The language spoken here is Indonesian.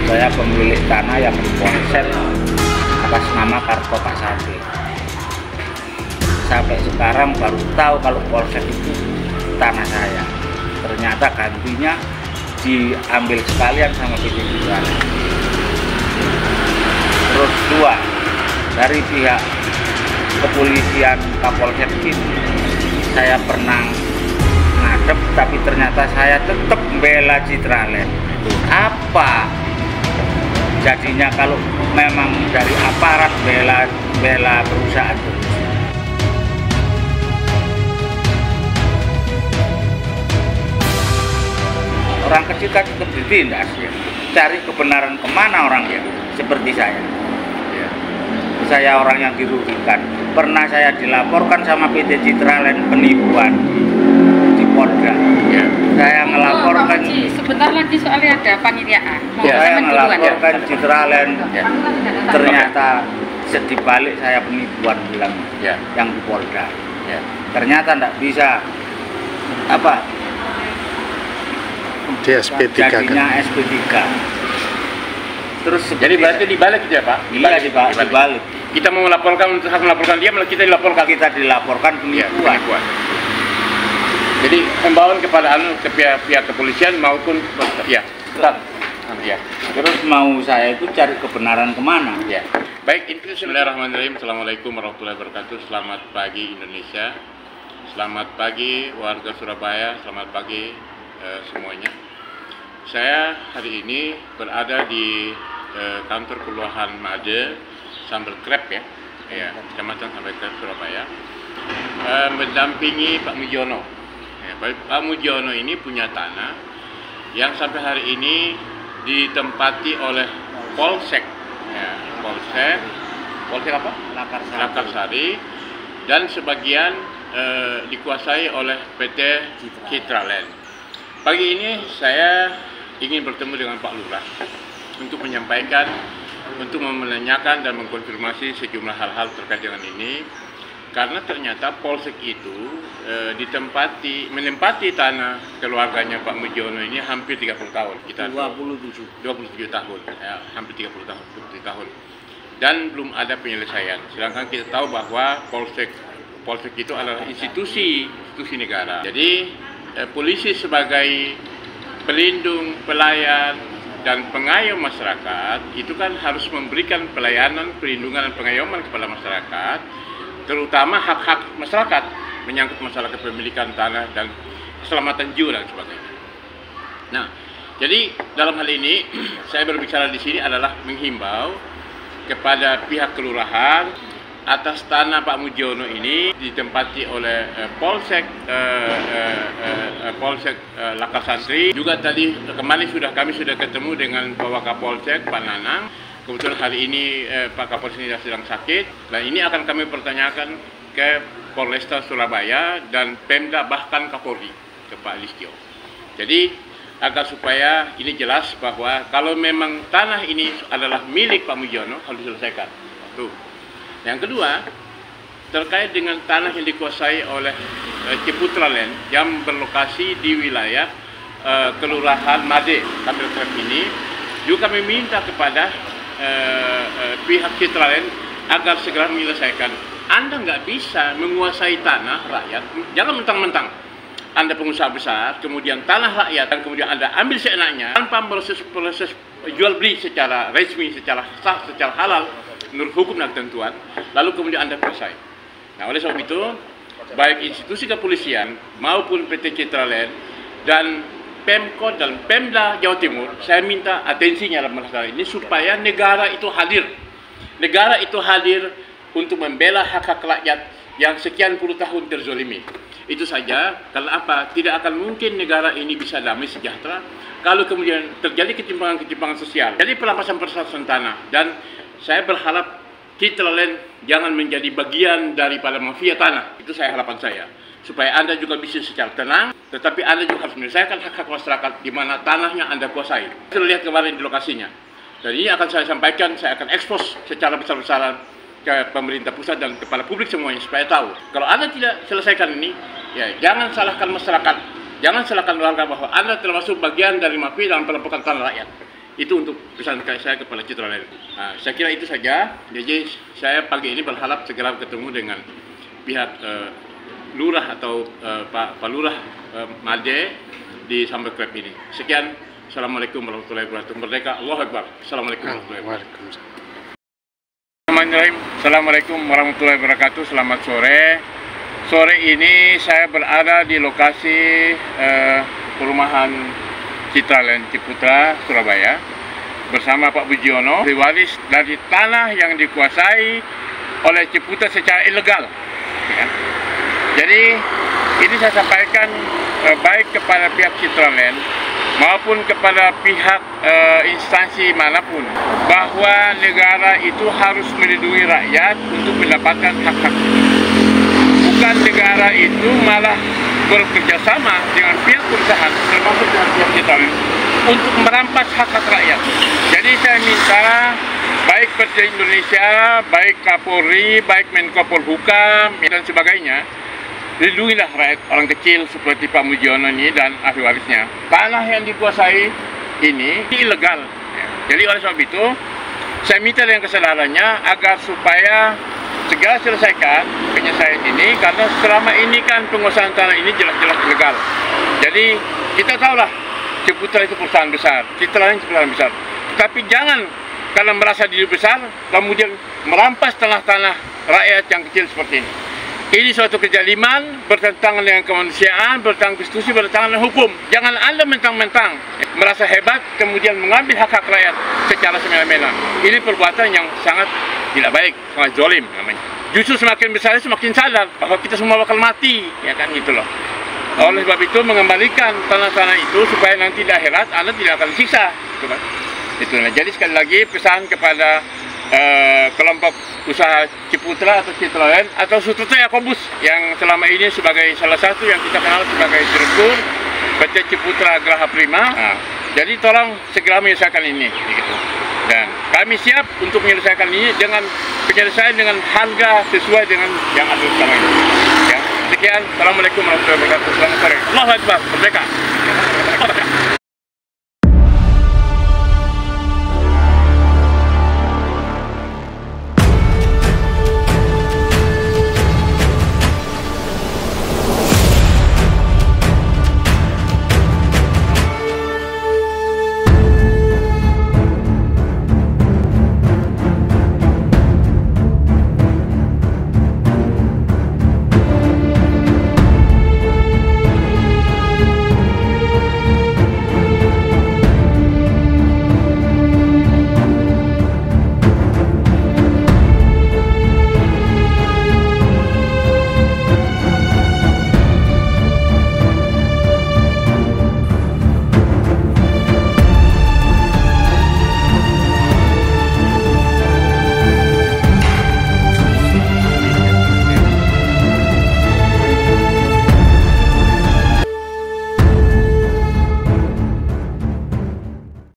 Saya pemilik tanah yang dikonsep atas nama Karto Pak Sate. Sampai sekarang baru tahu kalau polsek itu tanah saya. Ternyata gantinya diambil sekalian sama PT Citralen. Terus dua, dari pihak kepolisian Kapolsek ini saya pernah ngadep, tapi ternyata saya tetap bela Citralen. Apa jadinya kalau memang dari aparat bela perusahaan itu? Orang kecil kan tetap ditindas ya. Cari kebenaran kemana orang ya, seperti saya. Ya. Saya orang yang dirugikan. Pernah saya dilaporkan sama PT Citralen penipuan di Polda. Ya. Saya ngelaporkan. Sebentar lagi soalnya ada panitia. Ya, saya ngelaporkan Citralen. Ya. Ternyata dibalik saya penipuan bilang ya. Yang di Polda. Ya. Ternyata tidak bisa apa? Di SP3 jadinya kan? SP3. Terus jadi berarti dibalik ya Pak? Dibalik. Kita mau melaporkan untuk melaporkan dia, malah kita dilaporkan. Kita dilaporkan penipuan. Ya, jadi himbauan kepada ke pihak kepolisian maupun ya. Ya. Terus mau saya itu cari kebenaran kemana? Ya. Baik, itu bismillahirrahmanirrahim. Assalamualaikum warahmatullahi wabarakatuh. Selamat pagi Indonesia. Selamat pagi warga Surabaya. Selamat pagi semuanya. Saya hari ini berada di kantor kelurahan Made Sambal Krep ya, Kecamatan Sambal Krep Surabaya, mendampingi Pak Mujiono. Pak Mujiono ini punya tanah yang sampai hari ini ditempati oleh Polsek, Polsek apa? Lakarsari, dan sebagian dikuasai oleh PT Citralen. Pagi ini saya ingin bertemu dengan Pak Lurah untuk menyampaikan, untuk menanyakan dan mengkonfirmasi sejumlah hal-hal terkait dengan ini, karena ternyata Polsek itu menempati tanah keluarganya Pak Mujiono ini hampir 30 tahun, kita 27 tahun, ya, hampir 30 tahun, dan belum ada penyelesaian. Sedangkan kita tahu bahwa Polsek itu adalah institusi negara. Jadi polisi sebagai pelindung, pelayan, dan pengayom masyarakat itu kan harus memberikan pelayanan, perlindungan, dan pengayoman kepada masyarakat, terutama hak-hak masyarakat menyangkut masalah kepemilikan tanah dan keselamatan jiwa dan sebagainya. Nah, jadi dalam hal ini saya berbicara di sini adalah menghimbau kepada pihak kelurahan atas tanah Pak Mujiono ini ditempati oleh Polsek Lakarsari. Juga tadi kemarin kami sudah ketemu dengan Bapak Kapolsek Pak Nanang. Kebetulan hari ini Pak Kapolsek ini sedang sakit. Dan ini akan kami pertanyakan ke Polresta Surabaya dan Pemda, bahkan Kapolri, ke Pak Listio. Jadi agar supaya ini jelas bahwa kalau memang tanah ini adalah milik Pak Mujiono harus diselesaikan. Tuh. Yang kedua, terkait dengan tanah yang dikuasai oleh Citralen yang berlokasi di wilayah Kelurahan Made Sambal Krep ini, juga kami minta kepada pihak Citralen agar segera menyelesaikan. Anda nggak bisa menguasai tanah rakyat, jangan mentang-mentang Anda pengusaha besar, kemudian tanah rakyat, dan kemudian Anda ambil seenaknya tanpa proses jual beli secara resmi, secara sah, secara halal, menurut hukum dan ketentuan, lalu kemudian Anda kuasai. Nah, oleh sebab itu, baik institusi kepolisian maupun PT Citralen dan Pemkot dan Pemda Jawa Timur, saya minta atensinya dalam masalah ini supaya negara itu hadir. Negara itu hadir untuk membela hak-hak rakyat yang sekian puluh tahun terzolimi. Itu saja. Karena apa? Tidak akan mungkin negara ini bisa damai sejahtera kalau kemudian terjadi ketimpangan-ketimpangan sosial. Jadi perampasan tanah, dan saya berharap Citralen jangan menjadi bagian daripada mafia tanah. Itu harapan saya. Supaya Anda juga bisa secara tenang, tetapi Anda juga harus menyelesaikan hak-hak masyarakat di mana tanahnya Anda kuasai. Kita lihat kemarin di lokasinya. Dan ini akan saya sampaikan, saya akan ekspos secara besar-besaran ke pemerintah pusat dan kepada publik semuanya supaya tahu. Kalau Anda tidak selesaikan ini, ya jangan salahkan masyarakat. Jangan salahkan warga bahwa Anda termasuk bagian dari mafia dalam perampokan tanah rakyat. Itu untuk pesan saya kepada Citraland. Saya kira itu saja. Jadi saya pagi ini berharap segera ketemu dengan pihak lurah atau Pak Lurah Made di Sambal Krep ini. Sekian. Assalamualaikum warahmatullahi wabarakatuh. Merdeka, Allahu Akbar. Assalamualaikum warahmatullahi wabarakatuh. Assalamualaikum warahmatullahi wabarakatuh. Selamat sore. Sore ini saya berada di lokasi perumahan Citraland Ciputra, Surabaya, bersama Pak Bujiono, waris dari tanah yang dikuasai oleh Ciputra secara ilegal. Ya. Jadi ini saya sampaikan baik kepada pihak Citraland maupun kepada pihak instansi manapun, bahwa negara itu harus melindungi rakyat untuk mendapatkan hak-hak. Bukan negara itu malah bekerja sama dengan pihak perusahaan, termasuk dengan pihak Citraland, untuk merampas hak-hak rakyat. Jadi saya minta baik Presiden Indonesia, baik Kapolri, baik Menko Polhukam dan sebagainya, lindungilah rakyat orang kecil seperti Pak Mujiono ini dan ahli warisnya. Tanah yang dikuasai ini ilegal. Jadi oleh sebab itu, saya minta dengan kesadarannya agar supaya segera selesaikan penyelesaian ini, karena selama ini kan penguasaan tanah ini jelas-jelas ilegal. Jadi kita tahulah Ciputra itu perusahaan besar, Citraland itu perusahaan besar. Tapi jangan karena merasa diri besar kemudian merampas tanah-tanah rakyat yang kecil seperti ini. Ini suatu kezaliman, bertentangan dengan kemanusiaan, bertentangan konstitusi, bertentangan dengan hukum. Jangan Anda mentang-mentang merasa hebat, kemudian mengambil hak-hak rakyat secara semena-mena. Ini perbuatan yang sangat tidak baik, sangat zalim namanya. Justru semakin besar, semakin sadar bahwa kita semua bakal mati, ya kan gitu loh. Oleh sebab itu mengembalikan tanah-tanah itu supaya nanti di akhirat Anda tidak akan disiksa, gitu kan. Itulah. Jadi sekali lagi pesan kepada kelompok usaha Ciputra atau Citraland atau Sutopo Yakobus yang selama ini sebagai salah satu yang kita kenal sebagai direktur PT Ciputra Graha Prima. Jadi tolong segera menyelesaikan ini, gitu. Dan kami siap untuk menyelesaikan ini dengan penyelesaian dengan harga sesuai dengan yang ada sekarang ini. Ya. Sekian, Assalamualaikum warahmatullahi wabarakatuh. Selamat sore. Allahu Akbar. Merdeka.